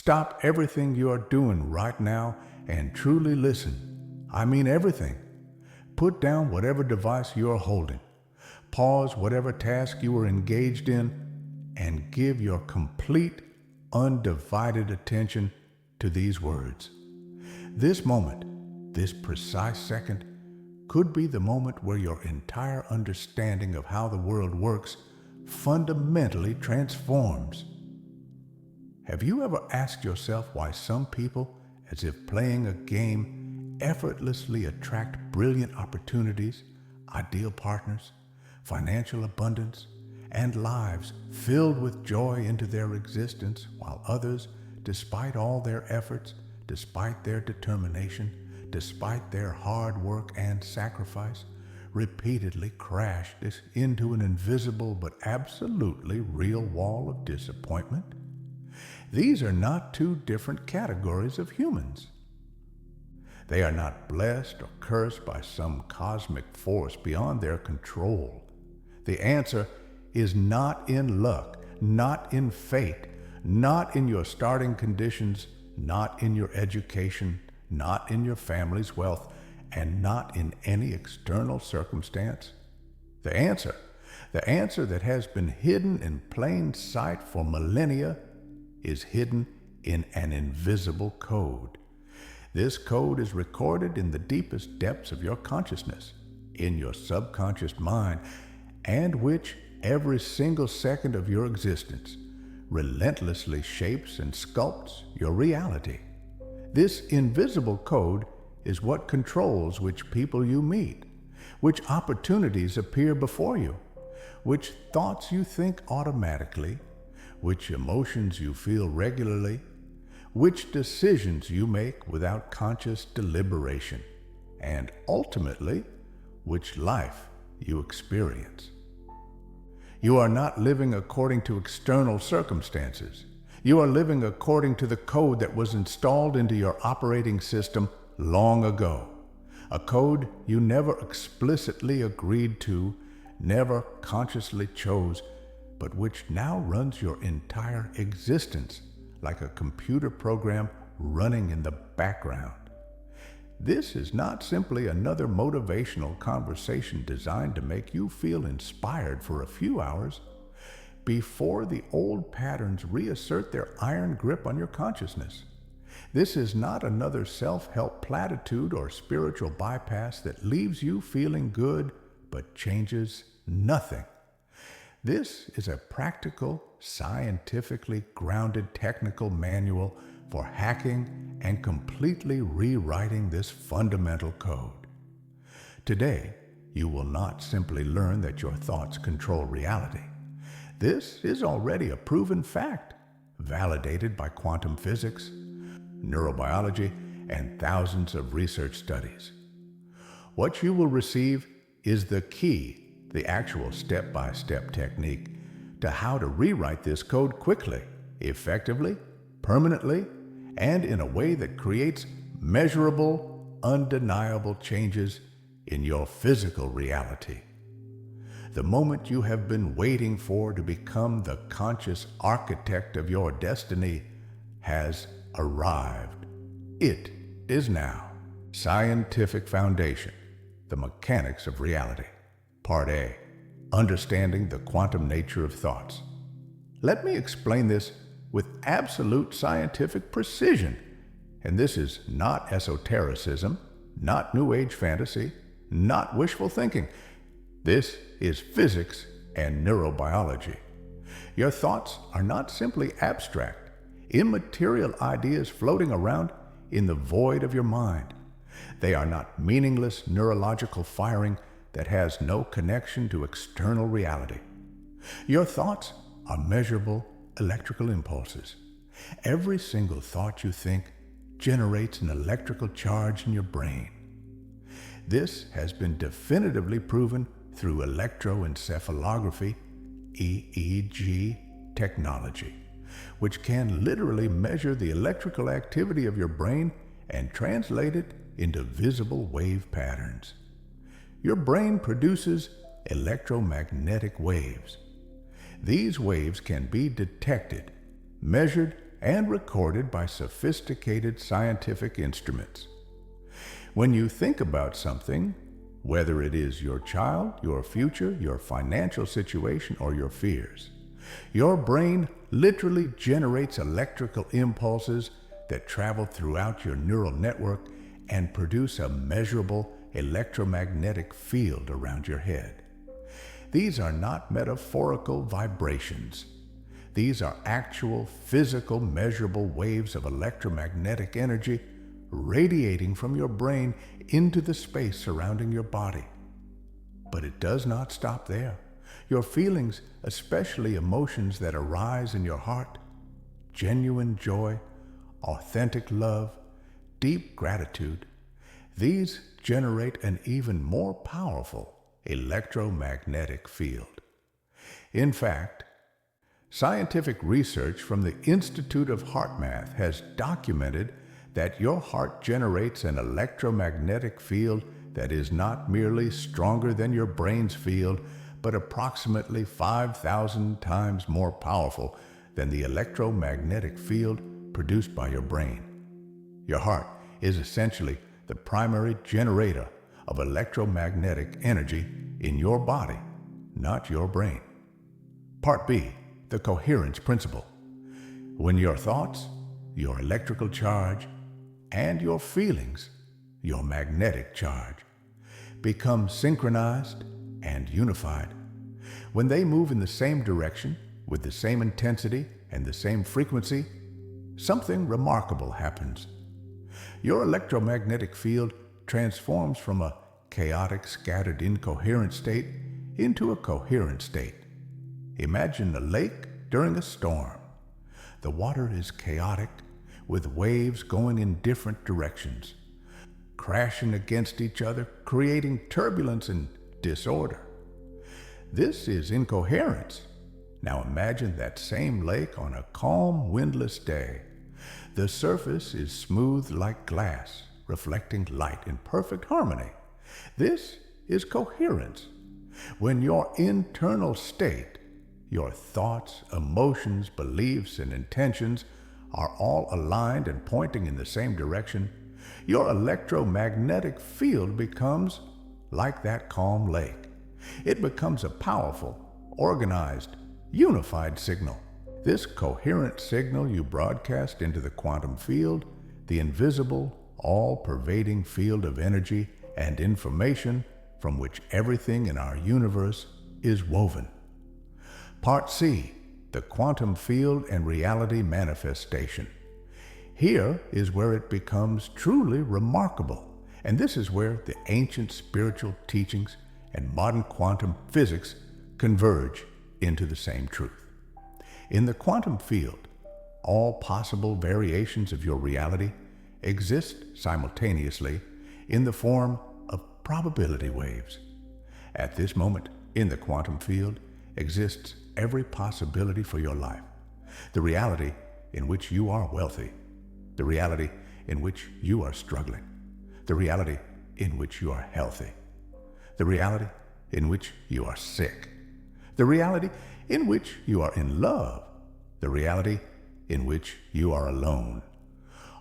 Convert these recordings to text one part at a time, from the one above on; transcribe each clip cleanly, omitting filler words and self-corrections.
Stop everything you are doing right now and truly listen. I mean everything. Put down whatever device you are holding. Pause whatever task you are engaged in and give your complete, undivided attention to these words. This moment, this precise second, could be the moment where your entire understanding of how the world works fundamentally transforms. Have you ever asked yourself why some people, as if playing a game, effortlessly attract brilliant opportunities, ideal partners, financial abundance, and lives filled with joy into their existence, while others, despite all their efforts, despite their determination, despite their hard work and sacrifice, repeatedly crash into an invisible but absolutely real wall of disappointment? These are not two different categories of humans. They are not blessed or cursed by some cosmic force beyond their control. The answer is not in luck, not in fate, not in your starting conditions, not in your education, not in your family's wealth, and not in any external circumstance. The answer that has been hidden in plain sight for millennia, is hidden in an invisible code. This code is recorded in the deepest depths of your consciousness, in your subconscious mind, and which every single second of your existence relentlessly shapes and sculpts your reality. This invisible code is what controls which people you meet, which opportunities appear before you, which thoughts you think automatically, which emotions you feel regularly, which decisions you make without conscious deliberation, and ultimately, which life you experience. You are not living according to external circumstances. You are living according to the code that was installed into your operating system long ago. A code you never explicitly agreed to, never consciously chose, but which now runs your entire existence like a computer program running in the background. This is not simply another motivational conversation designed to make you feel inspired for a few hours before the old patterns reassert their iron grip on your consciousness. This is not another self-help platitude or spiritual bypass that leaves you feeling good but changes nothing. This is a practical, scientifically grounded technical manual for hacking and completely rewriting this fundamental code. Today, you will not simply learn that your thoughts control reality. This is already a proven fact, validated by quantum physics, neurobiology, and thousands of research studies. What you will receive is the key, the actual step-by-step technique to how to rewrite this code quickly, effectively, permanently, and in a way that creates measurable, undeniable changes in your physical reality. The moment you have been waiting for to become the conscious architect of your destiny has arrived. It is now. Scientific Foundation, the Mechanics of Reality. Part A, Understanding the Quantum Nature of Thoughts. Let me explain this with absolute scientific precision. And this is not esotericism, not New Age fantasy, not wishful thinking. This is physics and neurobiology. Your thoughts are not simply abstract, immaterial ideas floating around in the void of your mind. They are not meaningless neurological firing that has no connection to external reality. Your thoughts are measurable electrical impulses. Every single thought you think generates an electrical charge in your brain. This has been definitively proven through electroencephalography, EEG technology, which can literally measure the electrical activity of your brain and translate it into visible wave patterns. Your brain produces electromagnetic waves. These waves can be detected, measured, and recorded by sophisticated scientific instruments. When you think about something, whether it is your child, your future, your financial situation, or your fears, your brain literally generates electrical impulses that travel throughout your neural network and produce a measurable electromagnetic field around your head. These are not metaphorical vibrations. These are actual, physical, measurable waves of electromagnetic energy radiating from your brain into the space surrounding your body. But it does not stop there. Your feelings, especially emotions that arise in your heart, genuine joy, authentic love, deep gratitude, these generate an even more powerful electromagnetic field. In fact, scientific research from the Institute of Heart Math has documented that your heart generates an electromagnetic field that is not merely stronger than your brain's field, but approximately 5,000 times more powerful than the electromagnetic field produced by your brain. Your heart is essentially the primary generator of electromagnetic energy in your body, not your brain. Part B, the coherence principle. When your thoughts, your electrical charge, and your feelings, your magnetic charge, become synchronized and unified, when they move in the same direction, with the same intensity and the same frequency, something remarkable happens. Your electromagnetic field transforms from a chaotic, scattered, incoherent state into a coherent state. Imagine a lake during a storm. The water is chaotic, with waves going in different directions, crashing against each other, creating turbulence and disorder. This is incoherence. Now imagine that same lake on a calm, windless day. The surface is smooth like glass, reflecting light in perfect harmony. This is coherence. When your internal state, your thoughts, emotions, beliefs, and intentions are all aligned and pointing in the same direction, your electromagnetic field becomes like that calm lake. It becomes a powerful, organized, unified signal. This coherent signal you broadcast into the quantum field, the invisible, all-pervading field of energy and information from which everything in our universe is woven. Part C, the quantum field and reality manifestation. Here is where it becomes truly remarkable, and this is where the ancient spiritual teachings and modern quantum physics converge into the same truth. In the quantum field, all possible variations of your reality exist simultaneously in the form of probability waves. At this moment, in the quantum field, exists every possibility for your life. The reality in which you are wealthy, the reality in which you are struggling, the reality in which you are healthy, the reality in which you are sick, the reality in which you are in love, the reality in which you are alone.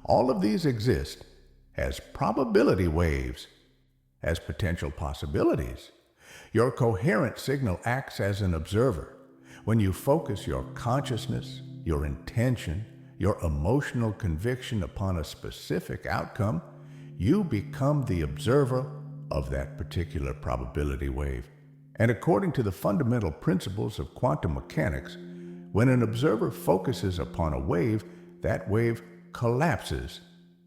All of these exist as probability waves, as potential possibilities. Your coherent signal acts as an observer. When you focus your consciousness, your intention, your emotional conviction upon a specific outcome, you become the observer of that particular probability wave. And according to the fundamental principles of quantum mechanics, when an observer focuses upon a wave, that wave collapses.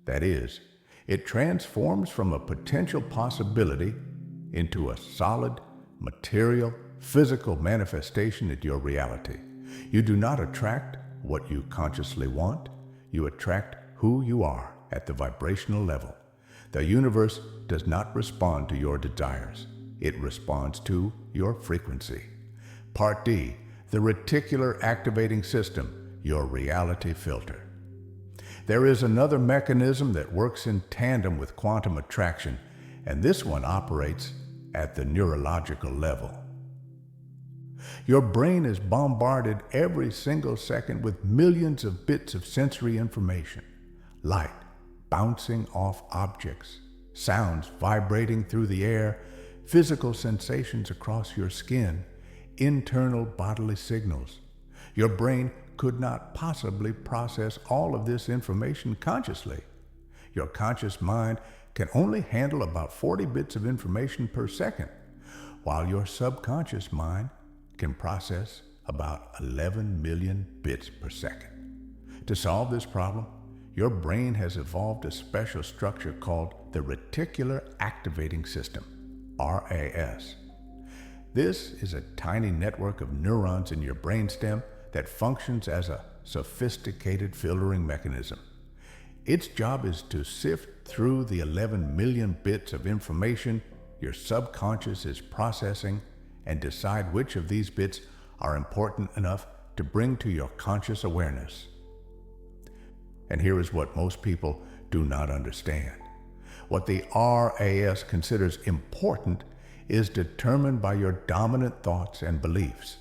That is, it transforms from a potential possibility into a solid, material, physical manifestation in your reality. You do not attract what you consciously want. You attract who you are at the vibrational level. The universe does not respond to your desires. It responds to your frequency. Part D, the reticular activating system, your reality filter. There is another mechanism that works in tandem with quantum attraction, and this one operates at the neurological level. Your brain is bombarded every single second with millions of bits of sensory information. Light bouncing off objects, sounds vibrating through the air, physical sensations across your skin, internal bodily signals. Your brain could not possibly process all of this information consciously. Your conscious mind can only handle about 40 bits of information per second, while your subconscious mind can process about 11 million bits per second. To solve this problem, your brain has evolved a special structure called the reticular activating system, RAS. This is a tiny network of neurons in your brainstem that functions as a sophisticated filtering mechanism. Its job is to sift through the 11 million bits of information your subconscious is processing and decide which of these bits are important enough to bring to your conscious awareness. And here is what most people do not understand. What the RAS considers important is determined by your dominant thoughts and beliefs.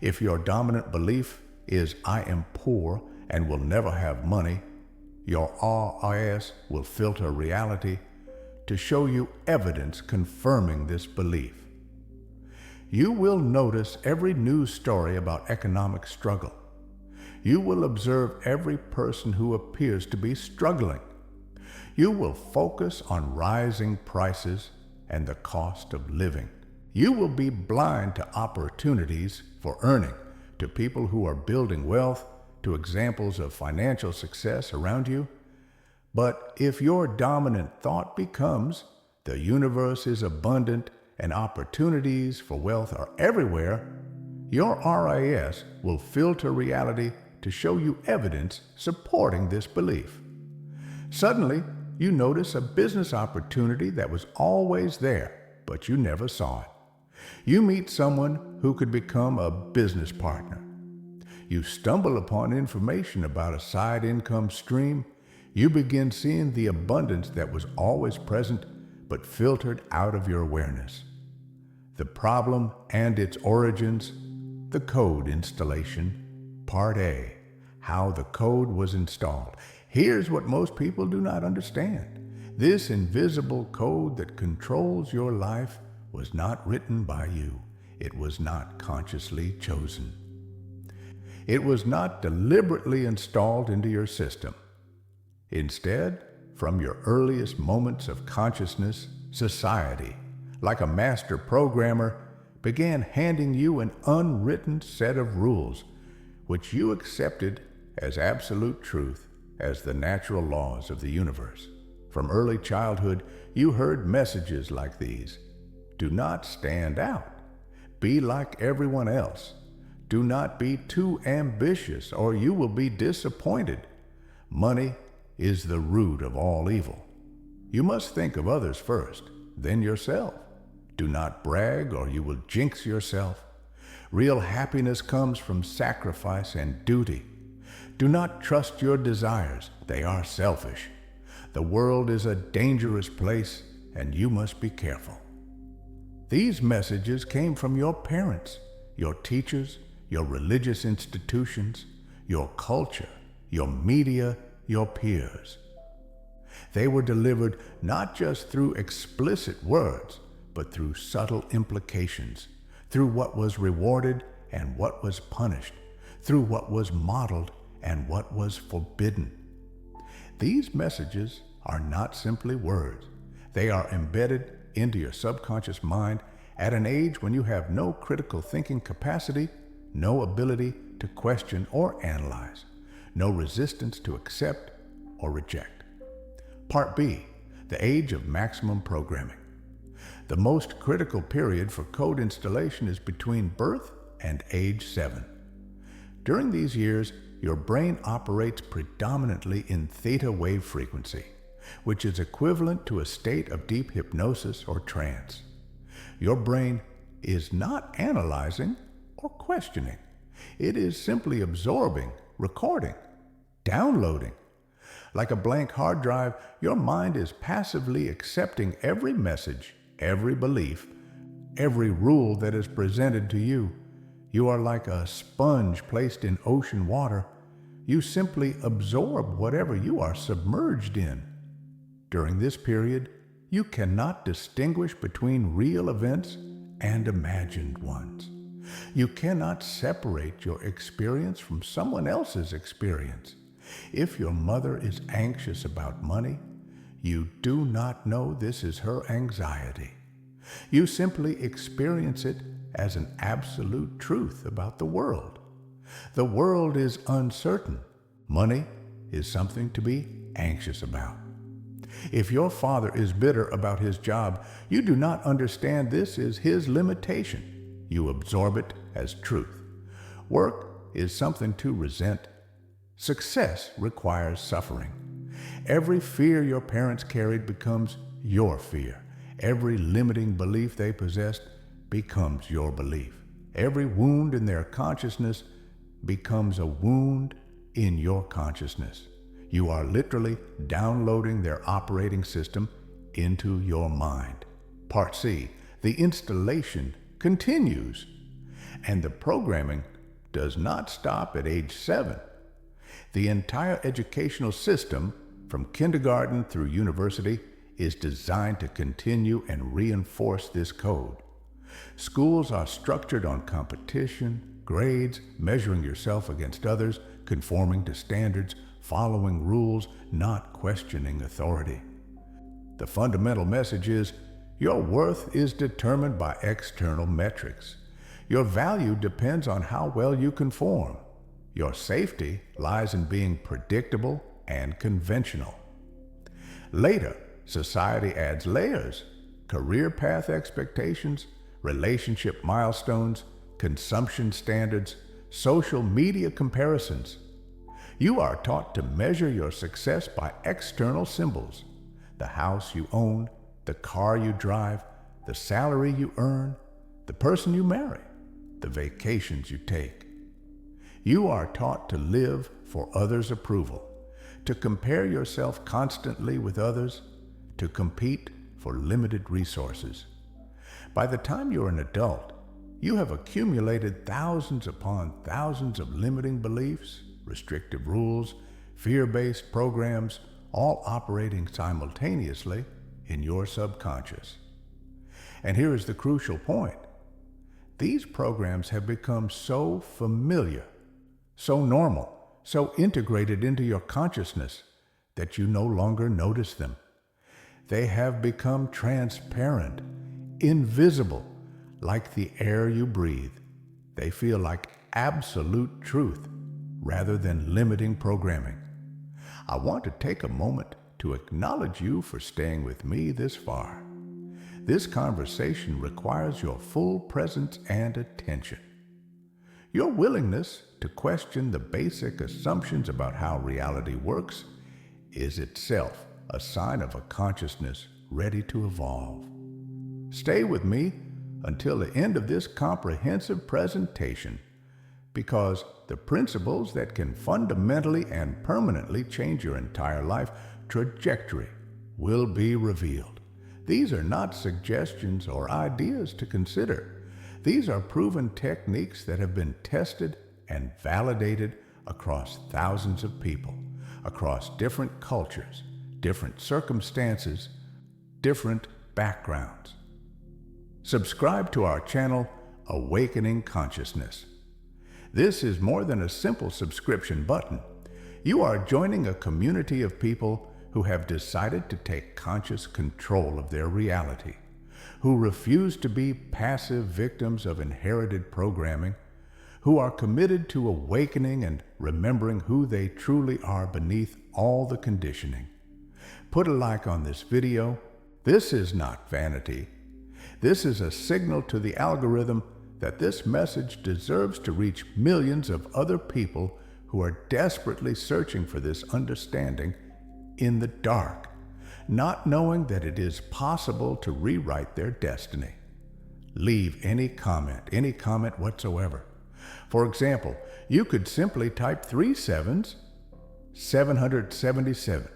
If your dominant belief is "I am poor and will never have money," your RAS will filter reality to show you evidence confirming this belief. You will notice every news story about economic struggle. You will observe every person who appears to be struggling. You will focus on rising prices and the cost of living. You will be blind to opportunities for earning, to people who are building wealth, to examples of financial success around you. But if your dominant thought becomes, "The universe is abundant and opportunities for wealth are everywhere," your RAS will filter reality to show you evidence supporting this belief. Suddenly, you notice a business opportunity that was always there, but you never saw it. You meet someone who could become a business partner. You stumble upon information about a side income stream. You begin seeing the abundance that was always present but filtered out of your awareness. The problem and its origins, the code installation. Part A, how the code was installed. Here's what most people do not understand. This invisible code that controls your life was not written by you. It was not consciously chosen. It was not deliberately installed into your system. Instead, from your earliest moments of consciousness, society, like a master programmer, began handing you an unwritten set of rules, which you accepted as absolute truth, as the natural laws of the universe. From early childhood, you heard messages like these: do not stand out. Be like everyone else. Do not be too ambitious, or you will be disappointed. Money is the root of all evil. You must think of others first, then yourself. Do not brag, or you will jinx yourself. Real happiness comes from sacrifice and duty. Do not trust your desires. They are selfish. The world is a dangerous place, and you must be careful. These messages came from your parents, your teachers, your religious institutions, your culture, your media, your peers. They were delivered not just through explicit words, but through subtle implications, through what was rewarded and what was punished, through what was modeled and what was forbidden. These messages are not simply words. They are embedded into your subconscious mind at an age when you have no critical thinking capacity, no ability to question or analyze, no resistance to accept or reject. Part B, the age of maximum programming. The most critical period for code installation is between birth and age 7. During these years, your brain operates predominantly in theta wave frequency, which is equivalent to a state of deep hypnosis or trance. Your brain is not analyzing or questioning. It is simply absorbing, recording, downloading. Like a blank hard drive, your mind is passively accepting every message, every belief, every rule that is presented to you, You are like a sponge placed in ocean water. You simply absorb whatever you are submerged in. During this period, you cannot distinguish between real events and imagined ones. You cannot separate your experience from someone else's experience. If your mother is anxious about money, you do not know this is her anxiety. You simply experience it as an absolute truth about the world. The world is uncertain. Money is something to be anxious about. If your father is bitter about his job, you do not understand this is his limitation. You absorb it as truth. Work is something to resent. Success requires suffering. Every fear your parents carried becomes your fear. Every limiting belief they possessed becomes your belief. Every wound in their consciousness becomes a wound in your consciousness. You are literally downloading their operating system into your mind. Part C, the installation continues, and the programming does not stop at age 7. The entire educational system, from kindergarten through university, is designed to continue and reinforce this code. Schools are structured on competition, grades, measuring yourself against others, conforming to standards, following rules, not questioning authority. The fundamental message is, your worth is determined by external metrics. Your value depends on how well you conform. Your safety lies in being predictable and conventional. Later, society adds layers: career path expectations, relationship milestones, consumption standards, social media comparisons. You are taught to measure your success by external symbols: the house you own, the car you drive, the salary you earn, the person you marry, the vacations you take. You are taught to live for others' approval, to compare yourself constantly with others, to compete for limited resources. By the time you're an adult, you have accumulated thousands upon thousands of limiting beliefs, restrictive rules, fear-based programs, all operating simultaneously in your subconscious. And here is the crucial point. These programs have become so familiar, so normal, so integrated into your consciousness that you no longer notice them. They have become transparent, invisible, like the air you breathe. They feel like absolute truth rather than limiting programming. I want to take a moment to acknowledge you for staying with me this far. This conversation requires your full presence and attention. Your willingness to question the basic assumptions about how reality works is itself a sign of a consciousness ready to evolve. Stay with me until the end of this comprehensive presentation, because the principles that can fundamentally and permanently change your entire life trajectory will be revealed. These are not suggestions or ideas to consider. These are proven techniques that have been tested and validated across thousands of people, across different cultures, different circumstances, different backgrounds. Subscribe to our channel, Awakening Consciousness. This is more than a simple subscription button. You are joining a community of people who have decided to take conscious control of their reality, who refuse to be passive victims of inherited programming, who are committed to awakening and remembering who they truly are beneath all the conditioning. Put a like on this video. This is not vanity. This is a signal to the algorithm that this message deserves to reach millions of other people who are desperately searching for this understanding in the dark, not knowing that it is possible to rewrite their destiny. Leave any comment whatsoever. For example, you could simply type 3 sevens, 777.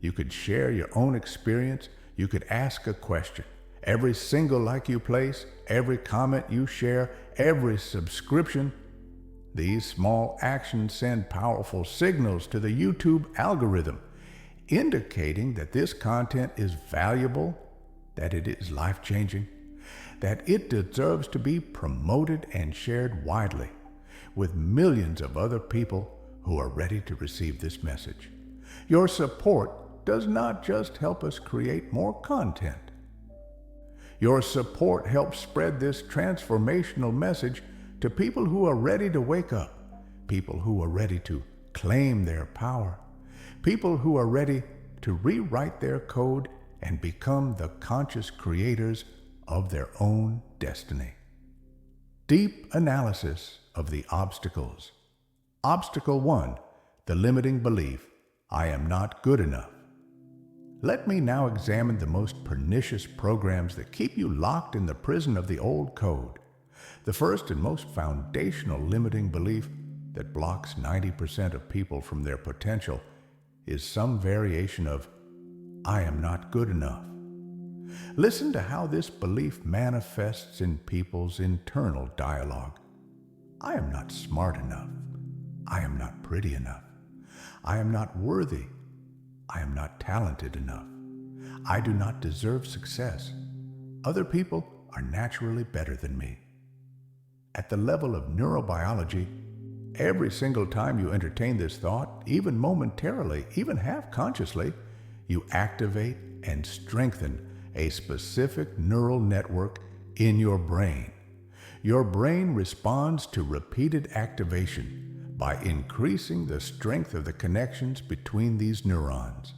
You could share your own experience. You could ask a question. Every single like you place, every comment you share, every subscription, these small actions send powerful signals to the YouTube algorithm, indicating that this content is valuable, that it is life-changing, that it deserves to be promoted and shared widely with millions of other people who are ready to receive this message. Your support does not just help us create more content. Your support helps spread this transformational message to people who are ready to wake up, people who are ready to claim their power, people who are ready to rewrite their code and become the conscious creators of their own destiny. Deep analysis of the obstacles. Obstacle 1, the limiting belief, I am not good enough. Let me now examine the most pernicious programs that keep you locked in the prison of the old code. The first and most foundational limiting belief that blocks 90% of people from their potential is some variation of, I am not good enough. Listen to how this belief manifests in people's internal dialogue. I am not smart enough. I am not pretty enough. I am not worthy. I am not talented enough. I do not deserve success. Other people are naturally better than me. At the level of neurobiology, every single time you entertain this thought, even momentarily, even half-consciously, you activate and strengthen a specific neural network in your brain. Your brain responds to repeated activation by increasing the strength of the connections between these neurons.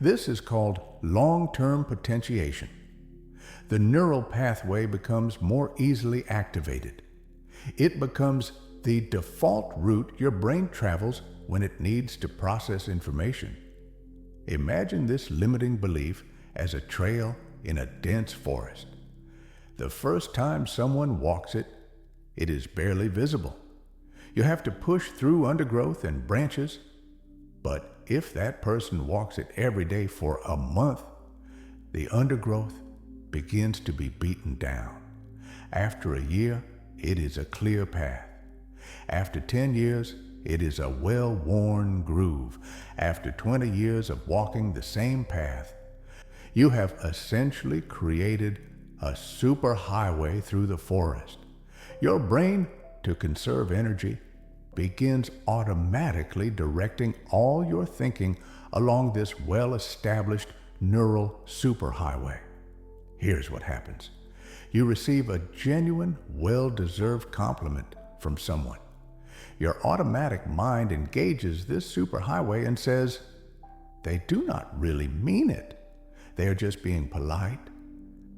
This is called long-term potentiation. The neural pathway becomes more easily activated. It becomes the default route your brain travels when it needs to process information. Imagine this limiting belief as a trail in a dense forest. The first time someone walks it, it is barely visible. You have to push through undergrowth and branches. But if that person walks it every day for a month, the undergrowth begins to be beaten down. After a year, it is a clear path. After 10 years, it is a well-worn groove. After 20 years of walking the same path, you have essentially created a superhighway through the forest. Your brain, to conserve energy, begins automatically directing all your thinking along this well-established neural superhighway. Here's what happens. You receive a genuine, well-deserved compliment from someone. Your automatic mind engages this superhighway and says, they do not really mean it. They are just being polite.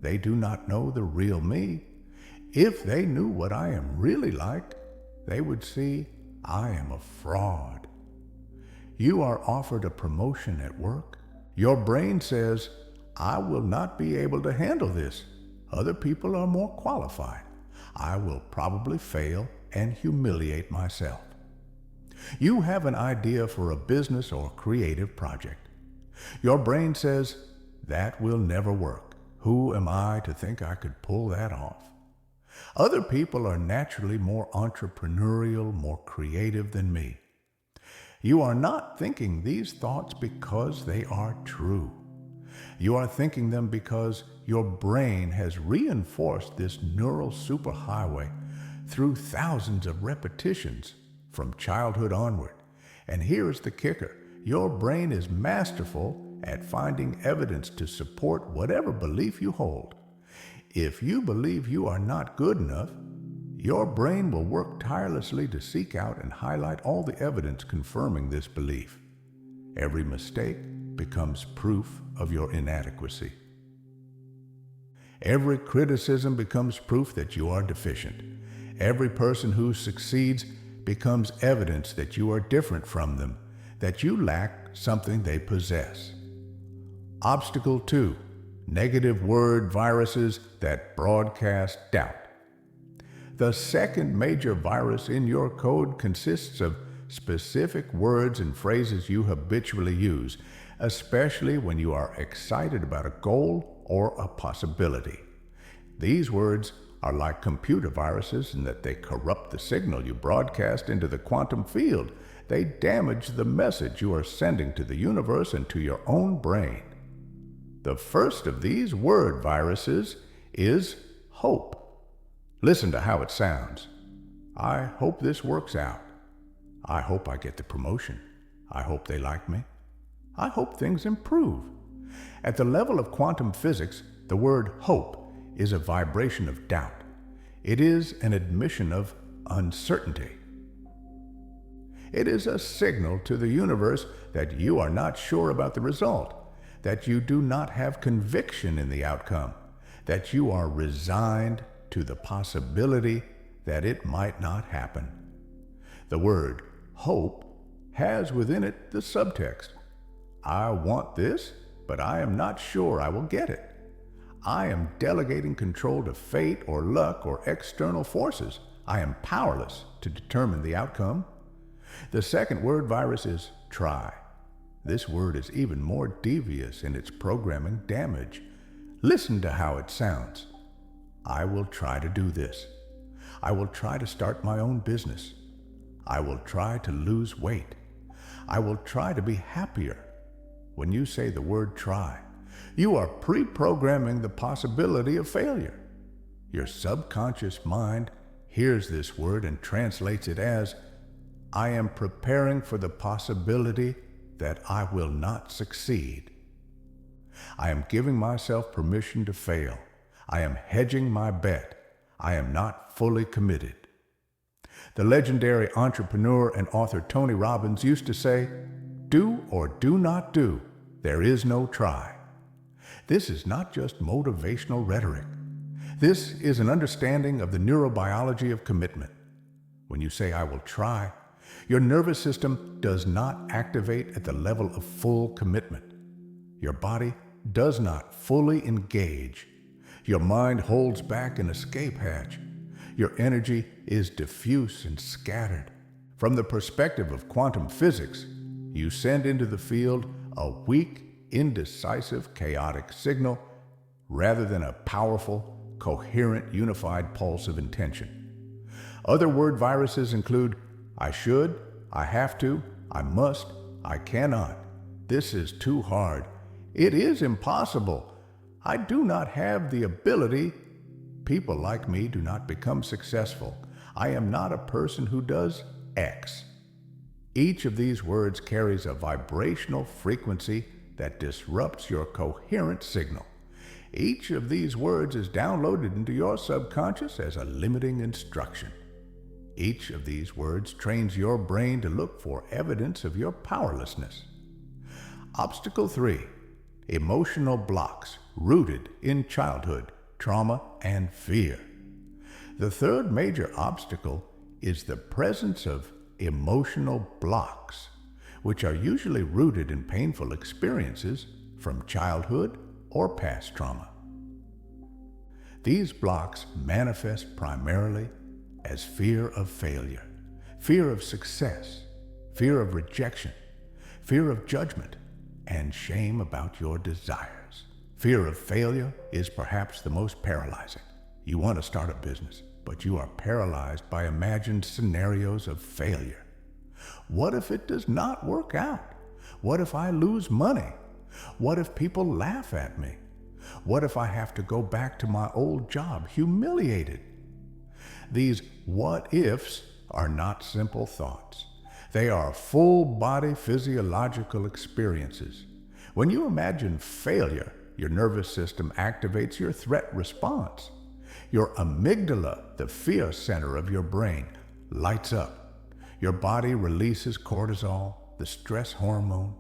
They do not know the real me. If they knew what I am really like, they would see I am a fraud. You are offered a promotion at work. Your brain says, I will not be able to handle this. Other people are more qualified. I will probably fail and humiliate myself. You have an idea for a business or creative project. Your brain says, that will never work. Who am I to think I could pull that off? Other people are naturally more entrepreneurial, more creative than me. You are not thinking these thoughts because they are true. You are thinking them because your brain has reinforced this neural superhighway through thousands of repetitions from childhood onward. And here's the kicker. Your brain is masterful at finding evidence to support whatever belief you hold. If you believe you are not good enough, your brain will work tirelessly to seek out and highlight all the evidence confirming this belief. Every mistake becomes proof of your inadequacy. Every criticism becomes proof that you are deficient. Every person who succeeds becomes evidence that you are different from them, that you lack something they possess. Obstacle 2, negative word viruses that broadcast doubt. The second major virus in your code consists of specific words and phrases you habitually use, especially when you are excited about a goal or a possibility. These words are like computer viruses in that they corrupt the signal you broadcast into the quantum field. They damage the message you are sending to the universe and to your own brain. The first of these word viruses is hope. Listen to how it sounds. I hope this works out. I hope I get the promotion. I hope they like me. I hope things improve. At the level of quantum physics, the word hope is a vibration of doubt. It is an admission of uncertainty. It is a signal to the universe that you are not sure about the result, that you do not have conviction in the outcome, that you are resigned to the possibility that it might not happen. The word hope has within it the subtext: I want this, but I am not sure I will get it. I am delegating control to fate or luck or external forces. I am powerless to determine the outcome. The second word virus is try. This word is even more devious in its programming damage. Listen to how it sounds. I will try to do this. I will try to start my own business. I will try to lose weight. I will try to be happier. When you say the word try, you are pre-programming the possibility of failure. Your subconscious mind hears this word and translates it as, I am preparing for the possibility that I will not succeed. I am giving myself permission to fail. I am hedging my bet. I am not fully committed. The legendary entrepreneur and author Tony Robbins used to say, do or do not do. There is no try. This is not just motivational rhetoric. This is an understanding of the neurobiology of commitment. When you say, I will try, your nervous system does not activate at the level of full commitment. Your body does not fully engage. Your mind holds back an escape hatch. Your energy is diffuse and scattered. From the perspective of quantum physics, you send into the field a weak, indecisive, chaotic signal rather than a powerful, coherent, unified pulse of intention. Other word viruses include I should, I have to, I must, I cannot. This is too hard. It is impossible. I do not have the ability. People like me do not become successful. I am not a person who does X. Each of these words carries a vibrational frequency that disrupts your coherent signal. Each of these words is downloaded into your subconscious as a limiting instruction. Each of these words trains your brain to look for evidence of your powerlessness. Obstacle 3. Emotional blocks rooted in childhood, trauma, and fear. The third major obstacle is the presence of emotional blocks, which are usually rooted in painful experiences from childhood or past trauma. These blocks manifest primarily as fear of failure, fear of success, fear of rejection, fear of judgment, and shame about your desires. Fear of failure is perhaps the most paralyzing. You want to start a business, but you are paralyzed by imagined scenarios of failure. What if it does not work out? What if I lose money? What if people laugh at me? What if I have to go back to my old job, humiliated? These what ifs are not simple thoughts. They are full-body physiological experiences. When you imagine failure, your nervous system activates your threat response. Your amygdala, the fear center of your brain, lights up. Your body releases cortisol, the stress hormone.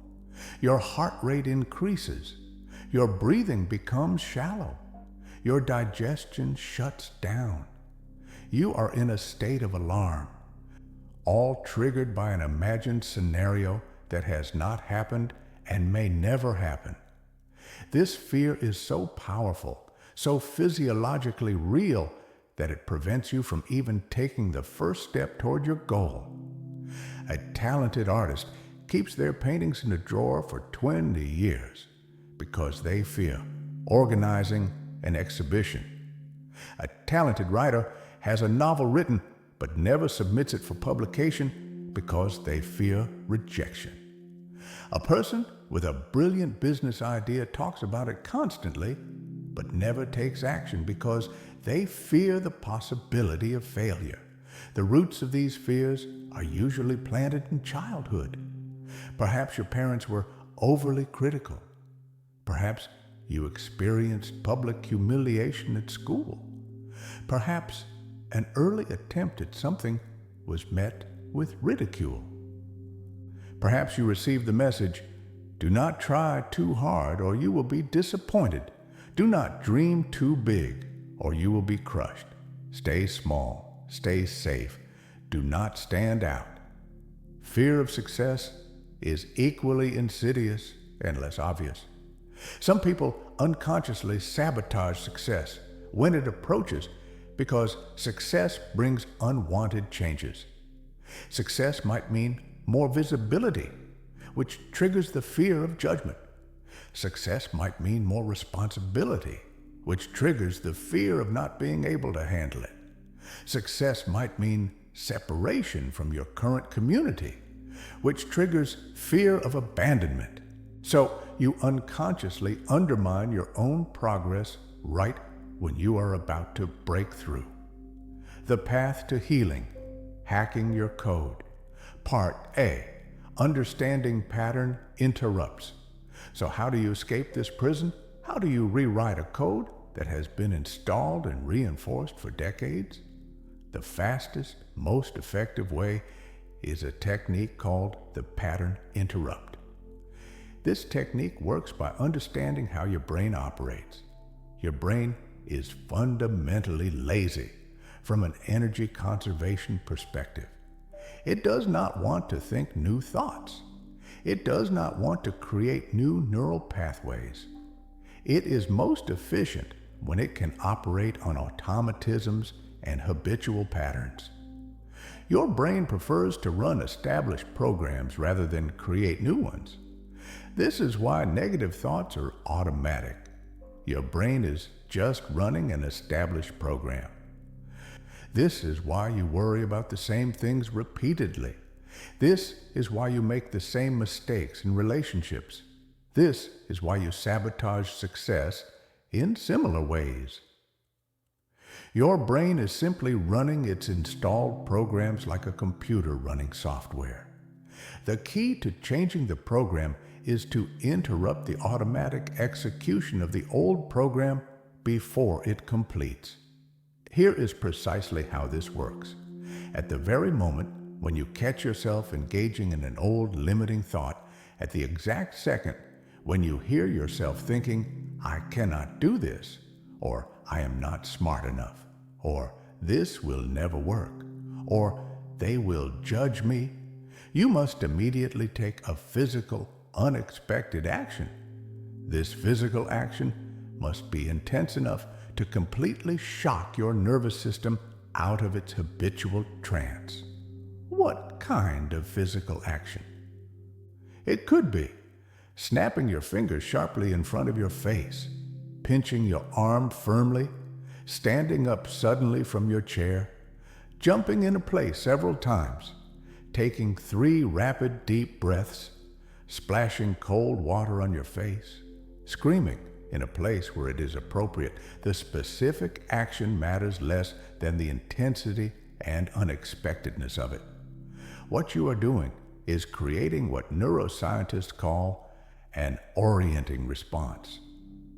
Your heart rate increases. Your breathing becomes shallow. Your digestion shuts down. You are in a state of alarm, all triggered by an imagined scenario that has not happened and may never happen. This fear is so powerful, so physiologically real, that it prevents you from even taking the first step toward your goal. A talented artist keeps their paintings in a drawer for 20 years because they fear, organizing an exhibition. A talented writer has a novel written but never submits it for publication because they fear rejection. A person with a brilliant business idea talks about it constantly but never takes action because they fear the possibility of failure. The roots of these fears are usually planted in childhood. Perhaps your parents were overly critical. Perhaps you experienced public humiliation at school. Perhaps an early attempt at something was met with ridicule. Perhaps you received the message, "Do not try too hard or you will be disappointed. Do not dream too big or you will be crushed. Stay small, stay safe, do not stand out." Fear of success is equally insidious and less obvious. Some people unconsciously sabotage success when it approaches because success brings unwanted changes. Success might mean more visibility, which triggers the fear of judgment. Success might mean more responsibility, which triggers the fear of not being able to handle it. Success might mean separation from your current community, which triggers fear of abandonment. So you unconsciously undermine your own progress right when you are about to break through. The path to healing, hacking your code. Part A, understanding pattern interrupts. So how do you escape this prison? How do you rewrite a code that has been installed and reinforced for decades? The fastest, most effective way is a technique called the pattern interrupt. This technique works by understanding how your brain operates. Your brain is fundamentally lazy from an energy conservation perspective. It does not want to think new thoughts. It does not want to create new neural pathways. It is most efficient when it can operate on automatisms and habitual patterns. Your brain prefers to run established programs rather than create new ones. This is why negative thoughts are automatic. Your brain is just running an established program. This is why you worry about the same things repeatedly. This is why you make the same mistakes in relationships. This is why you sabotage success in similar ways. Your brain is simply running its installed programs like a computer running software. The key to changing the program is to interrupt the automatic execution of the old program before it completes. Here is precisely how this works. At the very moment when you catch yourself engaging in an old limiting thought, at the exact second when you hear yourself thinking, "I cannot do this," or "I am not smart enough," or "this will never work," or "they will judge me," you must immediately take a physical, unexpected action. This physical action must be intense enough to completely shock your nervous system out of its habitual trance. What kind of physical action? It could be snapping your fingers sharply in front of your face, pinching your arm firmly, standing up suddenly from your chair, jumping into place several times, taking 3 rapid deep breaths, splashing cold water on your face, screaming in a place where it is appropriate. The specific action matters less than the intensity and unexpectedness of it. What you are doing is creating what neuroscientists call an orienting response.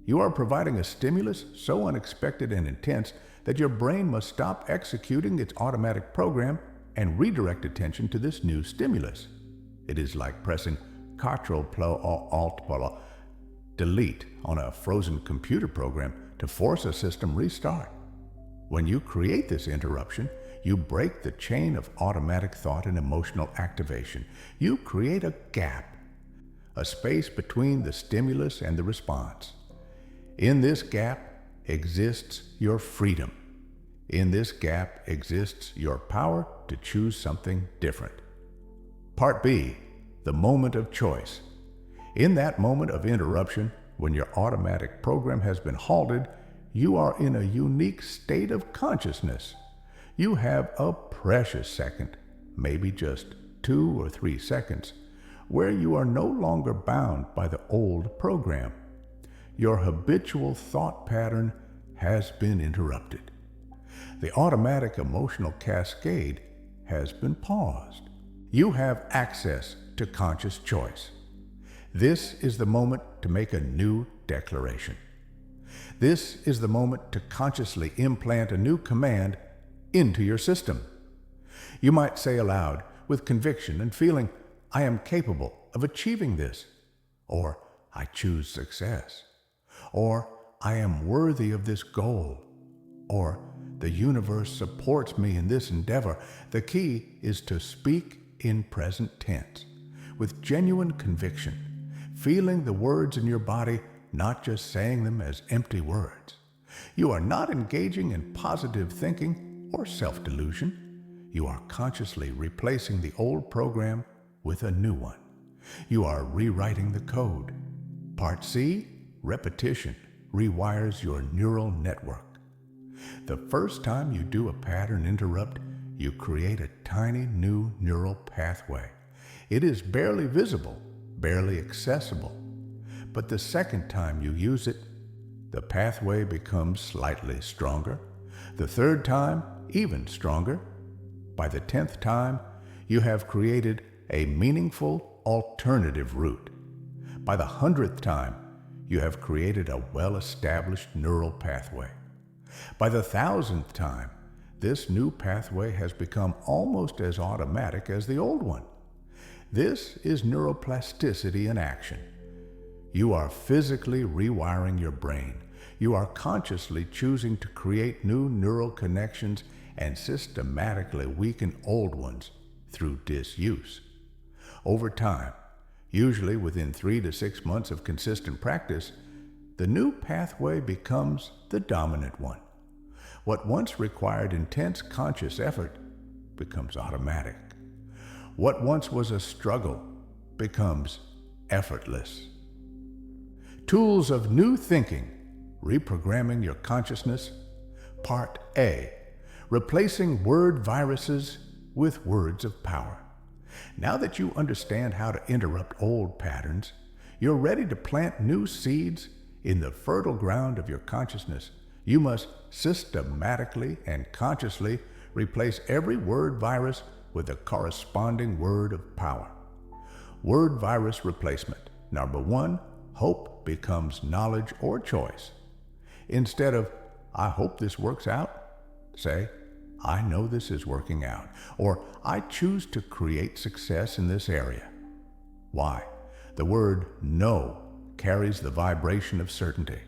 You are providing a stimulus so unexpected and intense that your brain must stop executing its automatic program and redirect attention to this new stimulus. It is like pressing Ctrl+Alt+Delete on a frozen computer program to force a system restart. When you create this interruption, you break the chain of automatic thought and emotional activation. You create a gap, a space between the stimulus and the response. In this gap exists your freedom. In this gap exists your power to choose something different. Part B, the moment of choice. In that moment of interruption, When your automatic program has been halted, you are in a unique state of consciousness. You have a precious second, maybe just 2 or 3 seconds, where you are no longer bound by the old program. Your habitual thought pattern has been interrupted. The automatic emotional cascade has been paused. You have access to conscious choice. This is the moment to make a new declaration. This is the moment to consciously implant a new command into your system. You might say aloud, with conviction and feeling, I am capable of achieving this, or I choose success, or I am worthy of this goal, or the universe supports me in this endeavor. The key is to speak in present tense, with genuine conviction, feeling the words in your body, not just saying them as empty words. You are not engaging in positive thinking or self-delusion. You are consciously replacing the old program with a new one. You are rewriting the code. Part C, repetition, rewires your neural network. The first time you do a pattern interrupt, you create a tiny new neural pathway. It is barely visible, barely accessible. But the second time you use it, the pathway becomes slightly stronger. The third time, even stronger. By the 10th time, you have created a meaningful alternative route. By the 100th time, you have created a well-established neural pathway. By the 1000th time, this new pathway has become almost as automatic as the old one. This is neuroplasticity in action. You are physically rewiring your brain. You are consciously choosing to create new neural connections and systematically weaken old ones through disuse. Over time, usually within 3 to 6 months of consistent practice, the new pathway becomes the dominant one. What once required intense conscious effort becomes automatic. What once was a struggle becomes effortless. Tools of New Thinking, Reprogramming Your Consciousness. Part A, Replacing Word Viruses with Words of Power. Now that you understand how to interrupt old patterns, you're ready to plant new seeds in the fertile ground of your consciousness. You must systematically and consciously replace every word virus with a corresponding word of power. Word virus replacement. Number 1, hope becomes knowledge or choice. Instead of, I hope this works out, say, I know this is working out, or I choose to create success in this area. Why? The word know carries the vibration of certainty.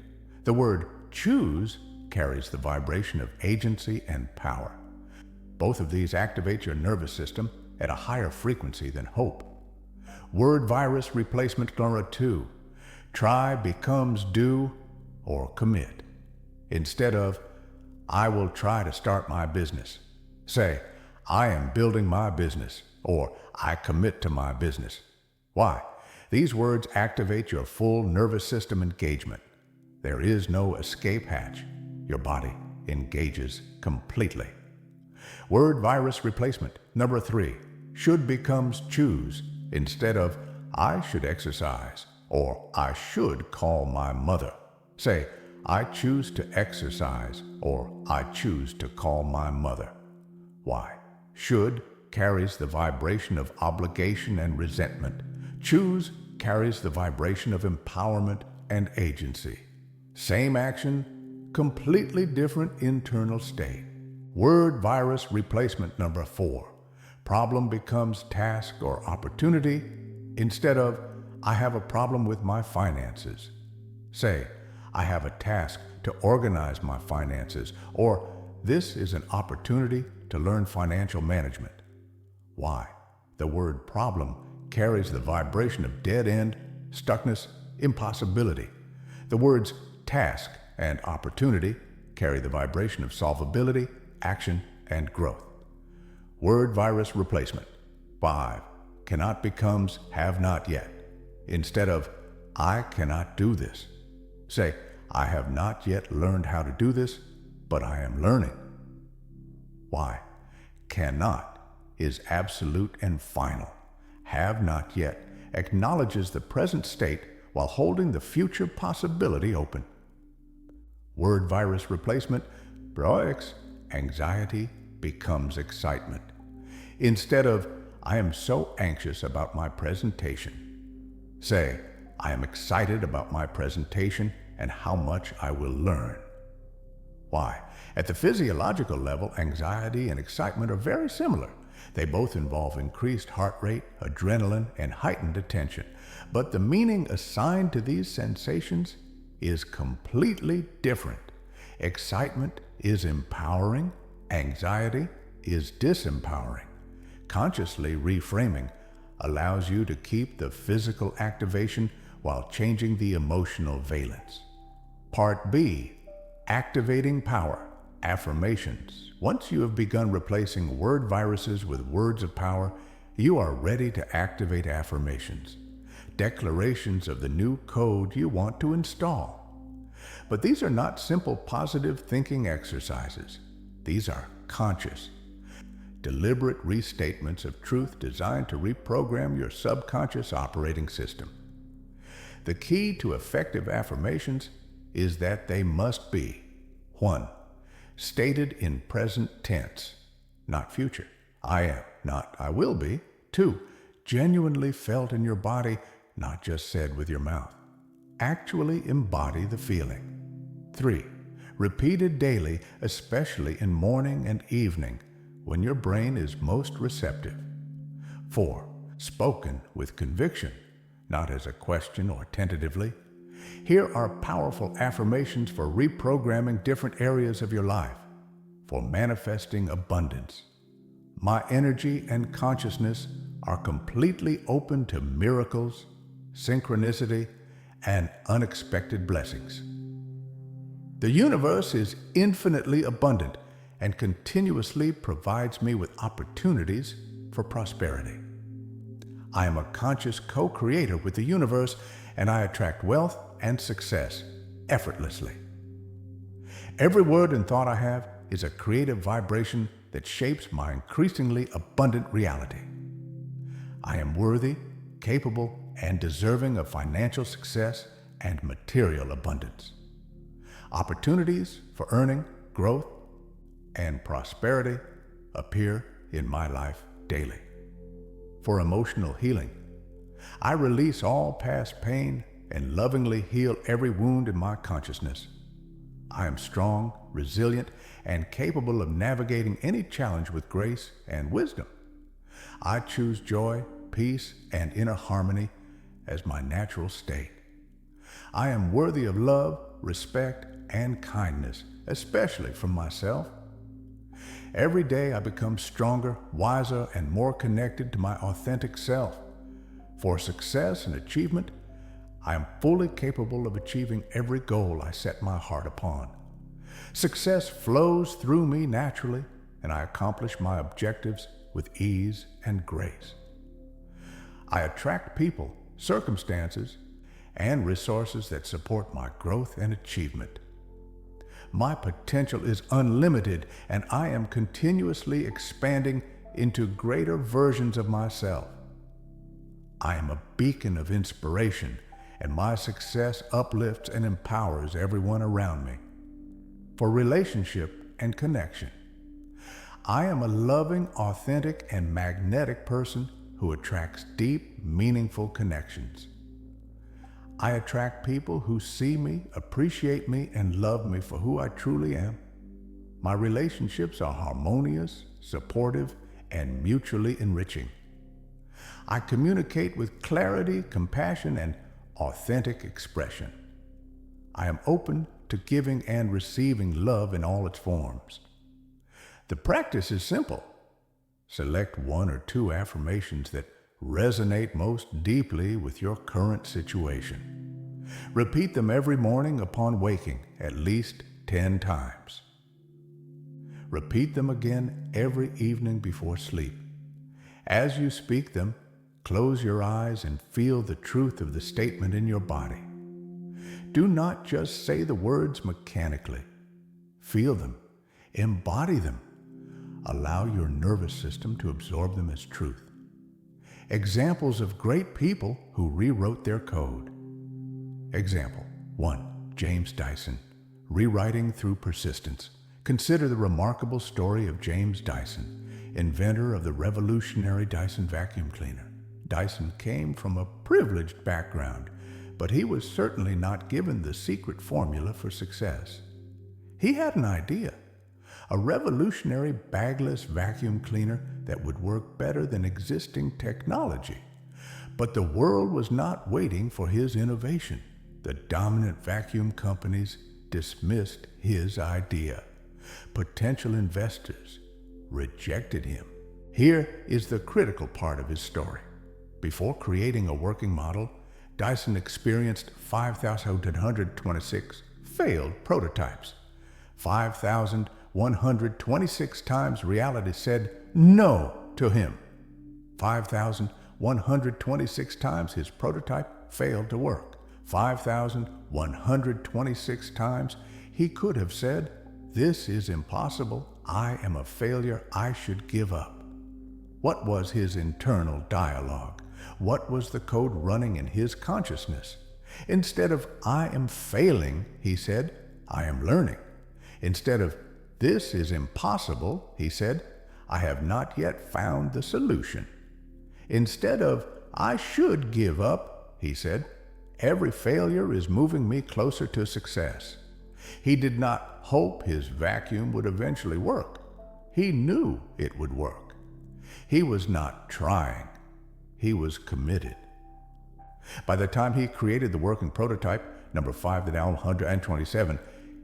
The word choose carries the vibration of agency and power. Both of these activate your nervous system at a higher frequency than hope. Word virus replacement number 2. Try becomes do or commit. Instead of, I will try to start my business, say, I am building my business, or I commit to my business. Why? These words activate your full nervous system engagement. There is no escape hatch. Your body engages completely. Word virus replacement. Number 3. Should becomes choose. Instead of, I should exercise, or I should call my mother. Say, I choose to exercise, or I choose to call my mother. Why? Should carries the vibration of obligation and resentment. Choose carries the vibration of empowerment and agency. Same action, completely different internal state. Word virus replacement number 4. Problem becomes task or opportunity. Instead of, I have a problem with my finances. Say, I have a task to organize my finances, or this is an opportunity to learn financial management. Why? The word problem carries the vibration of dead end, stuckness, impossibility. The words task and opportunity carry the vibration of solvability, action, and growth. Word virus replacement. 5. Cannot becomes have not yet. Instead of, I cannot do this. Say, I have not yet learned how to do this, but I am learning. Why? Cannot is absolute and final. Have not yet acknowledges the present state while holding the future possibility open. Word virus replacement breaks anxiety becomes excitement. Instead of, I am so anxious about my presentation, say, I am excited about my presentation and how much I will learn. Why? At the physiological level, anxiety and excitement are very similar. They both involve increased heart rate, adrenaline, and heightened attention. But the meaning assigned to these sensations is completely different. Excitement is empowering, anxiety is disempowering. Consciously reframing allows you to keep the physical activation while changing the emotional valence. Part B, activating power, affirmations. Once you have begun replacing word viruses with words of power, you are ready to activate affirmations, declarations of the new code you want to install. But these are not simple positive thinking exercises. These are conscious, deliberate restatements of truth designed to reprogram your subconscious operating system. The key to effective affirmations is that they must be 1. Stated in present tense, not future. I am, not I will be. 2. Genuinely felt in your body, not just said with your mouth. Actually embody the feeling. 3. Repeated daily, especially in morning and evening, when your brain is most receptive. 4. Spoken with conviction, not as a question or tentatively. Here are powerful affirmations for reprogramming different areas of your life, for manifesting abundance. My energy and consciousness are completely open to miracles, synchronicity, and unexpected blessings. The universe is infinitely abundant and continuously provides me with opportunities for prosperity. I am a conscious co-creator with the universe, and I attract wealth and success effortlessly. Every word and thought I have is a creative vibration that shapes my increasingly abundant reality. I am worthy, capable, and deserving of financial success and material abundance. Opportunities for earning, growth, and prosperity appear in my life daily. For emotional healing, I release all past pain and lovingly heal every wound in my consciousness. I am strong, resilient, and capable of navigating any challenge with grace and wisdom. I choose joy, peace, and inner harmony as my natural state. I am worthy of love, respect, and kindness, especially from myself. Every day I become stronger, wiser, and more connected to my authentic self. For success and achievement, I am fully capable of achieving every goal I set my heart upon. Success flows through me naturally, and I accomplish my objectives with ease and grace. I attract people, circumstances, and resources that support my growth and achievement. My potential is unlimited, and I am continuously expanding into greater versions of myself. I am a beacon of inspiration, and my success uplifts and empowers everyone around me. For relationship and connection, I am a loving, authentic, and magnetic person who attracts deep, meaningful connections. I attract people who see me, appreciate me, and love me for who I truly am. My relationships are harmonious, supportive, and mutually enriching. I communicate with clarity, compassion, and authentic expression. I am open to giving and receiving love in all its forms. The practice is simple. Select 1 or 2 affirmations that resonate most deeply with your current situation. Repeat them every morning upon waking, at least 10 times. Repeat them again every evening before sleep. As you speak them, close your eyes and feel the truth of the statement in your body. Do not just say the words mechanically. Feel them. Embody them. Allow your nervous system to absorb them as truth. Examples of great people who rewrote their code. Example 1. James Dyson, rewriting through persistence. Consider the remarkable story of James Dyson, inventor of the revolutionary Dyson vacuum cleaner. Dyson came from a privileged background, but he was certainly not given the secret formula for success. He had an idea, a revolutionary bagless vacuum cleaner that would work better than existing technology. But the world was not waiting for his innovation. The dominant vacuum companies dismissed his idea. Potential investors rejected him. Here is the critical part of his story. Before creating a working model, Dyson experienced 5,126 failed prototypes. 5,126 times reality said no to him. 5,126 times his prototype failed to work. 5,126 times he could have said, "This is impossible. I am a failure. I should give up." What was his internal dialogue? What was the code running in his consciousness? Instead of "I am failing," he said, "I am learning." Instead of "This is impossible," he said, "I have not yet found the solution." Instead of "I should give up," he said, "Every failure is moving me closer to success." He did not hope his vacuum would eventually work. He knew it would work. He was not trying. He was committed. By the time he created the working prototype, number 5,127,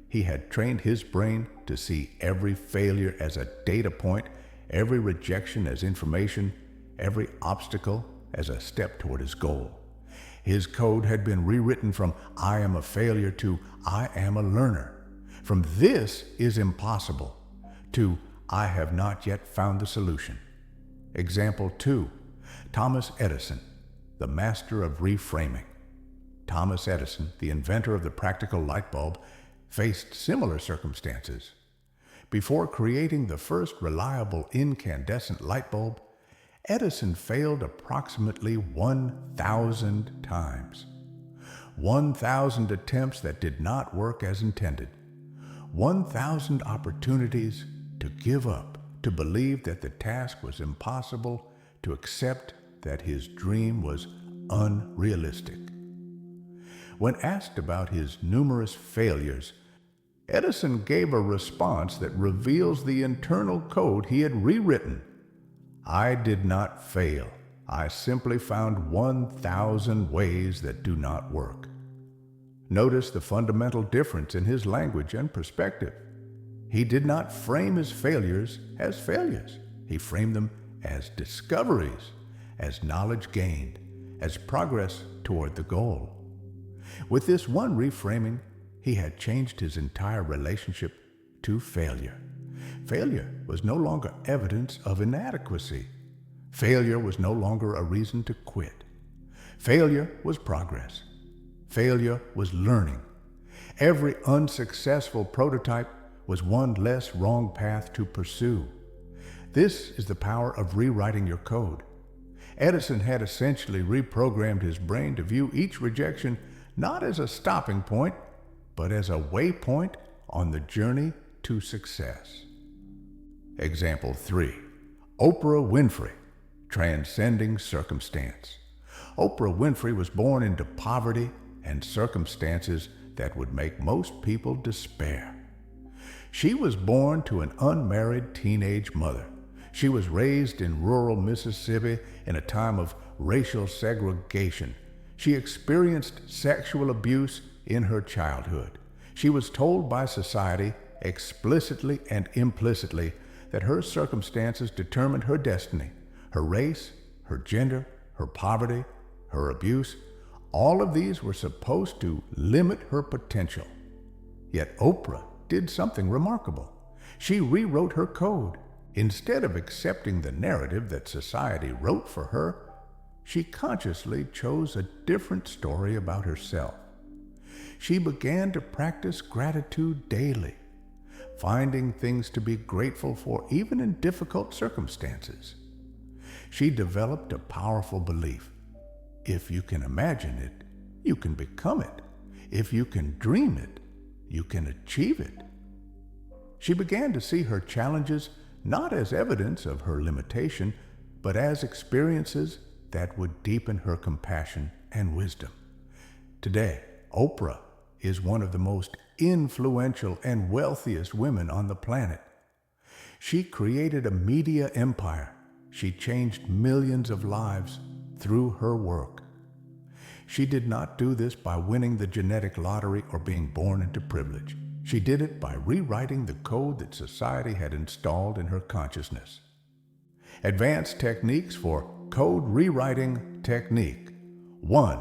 he had trained his brain to see every failure as a data point, every rejection as information, every obstacle as a step toward his goal. His code had been rewritten from "I am a failure" to "I am a learner," from "This is impossible" to "I have not yet found the solution." Example 2. Thomas Edison, the master of reframing. Thomas Edison, the inventor of the practical light bulb, faced similar circumstances. Before creating the first reliable incandescent light bulb, Edison failed approximately 1,000 times. 1,000 attempts that did not work as intended. 1,000 opportunities to give up, to believe that the task was impossible, to accept that his dream was unrealistic. When asked about his numerous failures, Edison gave a response that reveals the internal code he had rewritten. "I did not fail. I simply found 1,000 ways that do not work." Notice the fundamental difference in his language and perspective. He did not frame his failures as failures. He framed them as discoveries, as knowledge gained, as progress toward the goal. With this one reframing, he had changed his entire relationship to failure. Failure was no longer evidence of inadequacy. Failure was no longer a reason to quit. Failure was progress. Failure was learning. Every unsuccessful prototype was one less wrong path to pursue. This is the power of rewriting your code. Edison had essentially reprogrammed his brain to view each rejection not as a stopping point, but as a waypoint on the journey to success. Example 3. Oprah Winfrey, transcending circumstance. Oprah Winfrey was born into poverty and circumstances that would make most people despair. She was born to an unmarried teenage mother. She was raised in rural Mississippi in a time of racial segregation. She experienced sexual abuse in her childhood. She was told by society, explicitly and implicitly, that her circumstances determined her destiny. Her race, her gender, her poverty, her abuse, all of these were supposed to limit her potential. Yet Oprah did something remarkable. She rewrote her code. Instead of accepting the narrative that society wrote for her, she consciously chose a different story about herself. She began to practice gratitude daily, finding things to be grateful for even in difficult circumstances. She developed a powerful belief. If you can imagine it, you can become it. If you can dream it, you can achieve it. She began to see her challenges not as evidence of her limitation, but as experiences that would deepen her compassion and wisdom. Today, Oprah is one of the most influential and wealthiest women on the planet. She created a media empire. She changed millions of lives through her work. She did not do this by winning the genetic lottery or being born into privilege. She did it by rewriting the code that society had installed in her consciousness. Advanced techniques for code rewriting technique. 1.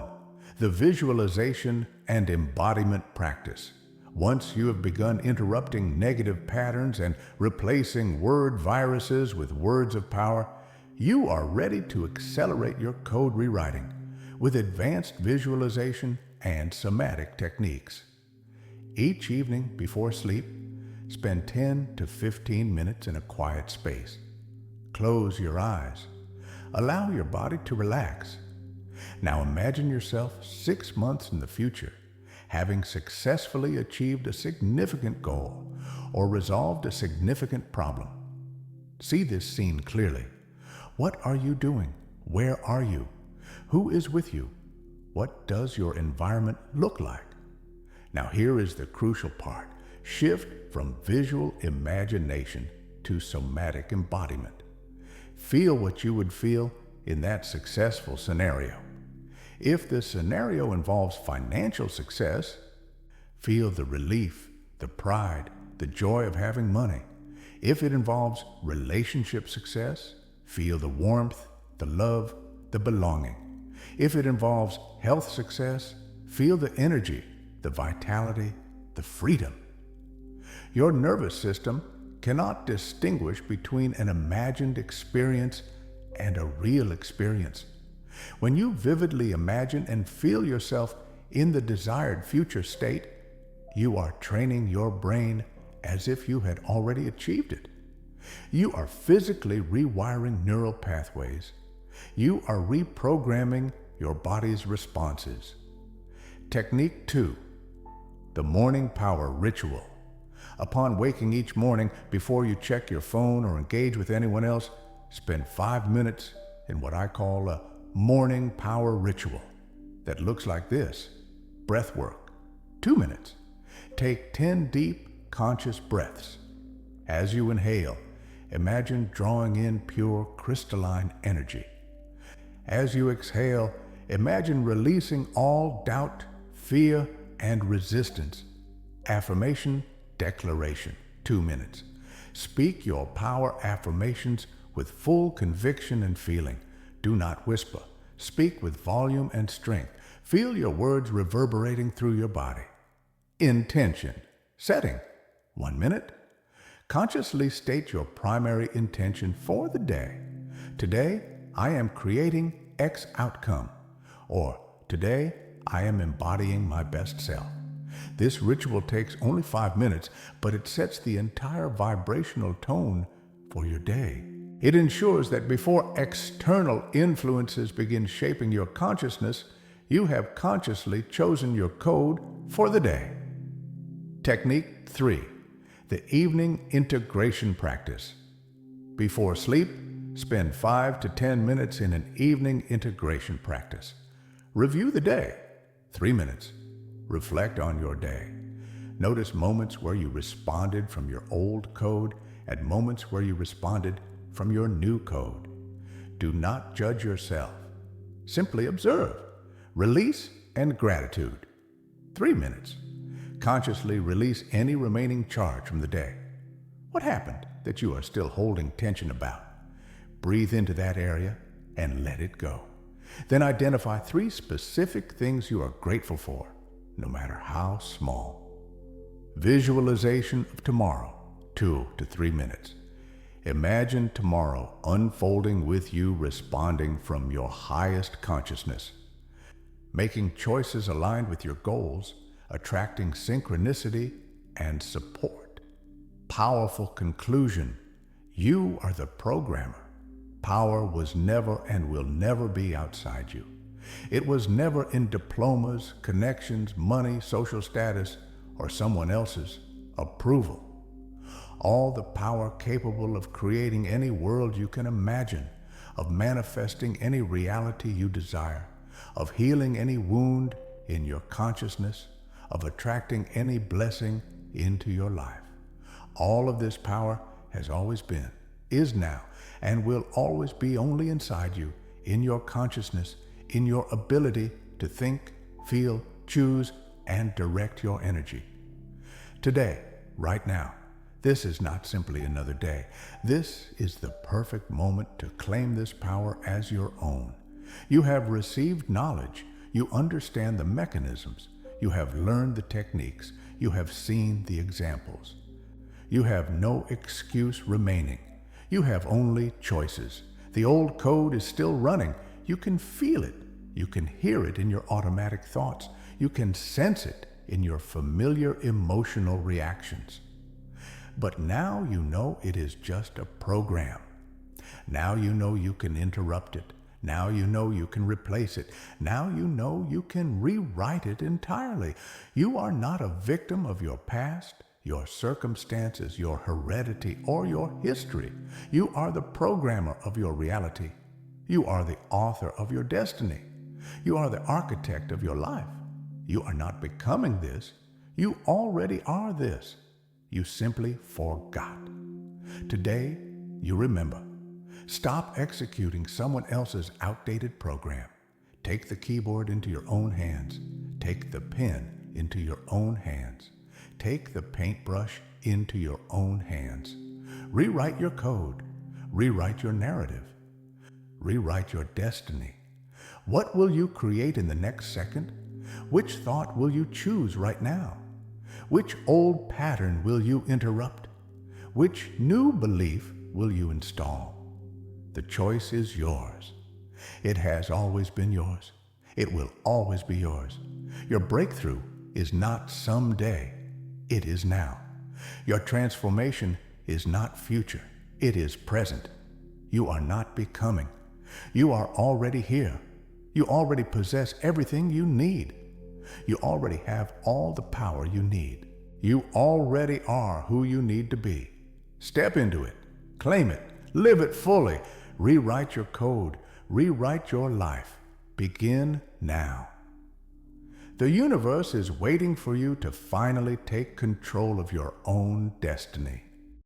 The visualization and embodiment practice. Once you have begun interrupting negative patterns and replacing word viruses with words of power, you are ready to accelerate your code rewriting with advanced visualization and somatic techniques. Each evening before sleep, spend 10 to 15 minutes in a quiet space. Close your eyes. Allow your body to relax. Now imagine yourself 6 months in the future, having successfully achieved a significant goal or resolved a significant problem. See this scene clearly. What are you doing? Where are you? Who is with you? What does your environment look like? Now here is the crucial part. Shift from visual imagination to somatic embodiment. Feel what you would feel in that successful scenario. If the scenario involves financial success, feel the relief, the pride, the joy of having money. If it involves relationship success, feel the warmth, the love, the belonging. If it involves health success, feel the energy, the vitality, the freedom. Your nervous system cannot distinguish between an imagined experience and a real experience. When you vividly imagine and feel yourself in the desired future state, you are training your brain as if you had already achieved it. You are physically rewiring neural pathways. You are reprogramming your body's responses. Technique 2. The morning power ritual. Upon waking each morning, before you check your phone or engage with anyone else, spend 5 minutes in what I call a morning power ritual that looks like this. Breath work. 2 minutes. Take 10 deep, conscious breaths. As you inhale, imagine drawing in pure crystalline energy. As you exhale, imagine releasing all doubt, fear, and resistance. Affirmation, declaration. 2 minutes. Speak your power affirmations with full conviction and feeling. Do not whisper. Speak with volume and strength. Feel your words reverberating through your body. Intention. Setting. 1 minute. Consciously state your primary intention for the day. Today, I am creating X outcome. Or, today, I am embodying my best self. This ritual takes only 5 minutes, but it sets the entire vibrational tone for your day. It ensures that before external influences begin shaping your consciousness, you have consciously chosen your code for the day. Technique 3. The evening integration practice. Before sleep, spend 5 to 10 minutes in an evening integration practice. Review the day. 3 minutes. Reflect on your day. Notice moments where you responded from your old code and moments where you responded from your new code. Do not judge yourself. Simply observe. Release and gratitude. 3 minutes. Consciously release any remaining charge from the day. What happened that you are still holding tension about? Breathe into that area and let it go. Then identify 3 specific things you are grateful for, no matter how small. Visualization of tomorrow, 2 to 3 minutes. Imagine tomorrow unfolding with you responding from your highest consciousness. Making choices aligned with your goals, attracting synchronicity and support. Powerful conclusion. You are the programmer. Power was never and will never be outside you. It was never in diplomas, connections, money, social status, or someone else's approval. All the power capable of creating any world you can imagine, of manifesting any reality you desire, of healing any wound in your consciousness, of attracting any blessing into your life. All of this power has always been, is now, and will always be only inside you, in your consciousness, in your ability to think, feel, choose, and direct your energy. Today, right now, this is not simply another day. This is the perfect moment to claim this power as your own. You have received knowledge. You understand the mechanisms. You have learned the techniques. You have seen the examples. You have no excuse remaining. You have only choices. The old code is still running. You can feel it. You can hear it in your automatic thoughts. You can sense it in your familiar emotional reactions. But now you know it is just a program. Now you know you can interrupt it. Now you know you can replace it. Now you know you can rewrite it entirely. You are not a victim of your past, your circumstances, your heredity, or your history. You are the programmer of your reality. You are the author of your destiny. You are the architect of your life. You are not becoming this. You already are this. You simply forgot. Today, you remember. Stop executing someone else's outdated program. Take the keyboard into your own hands. Take the pen into your own hands. Take the paintbrush into your own hands. Rewrite your code. Rewrite your narrative. Rewrite your destiny. What will you create in the next second? Which thought will you choose right now? Which old pattern will you interrupt? Which new belief will you install? The choice is yours. It has always been yours. It will always be yours. Your breakthrough is not someday. It is now. Your transformation is not future. It is present. You are not becoming. You are already here. You already possess everything you need. You already have all the power you need. You already are who you need to be. Step into it. Claim it. Live it fully. Rewrite your code. Rewrite your life. Begin now. The universe is waiting for you to finally take control of your own destiny.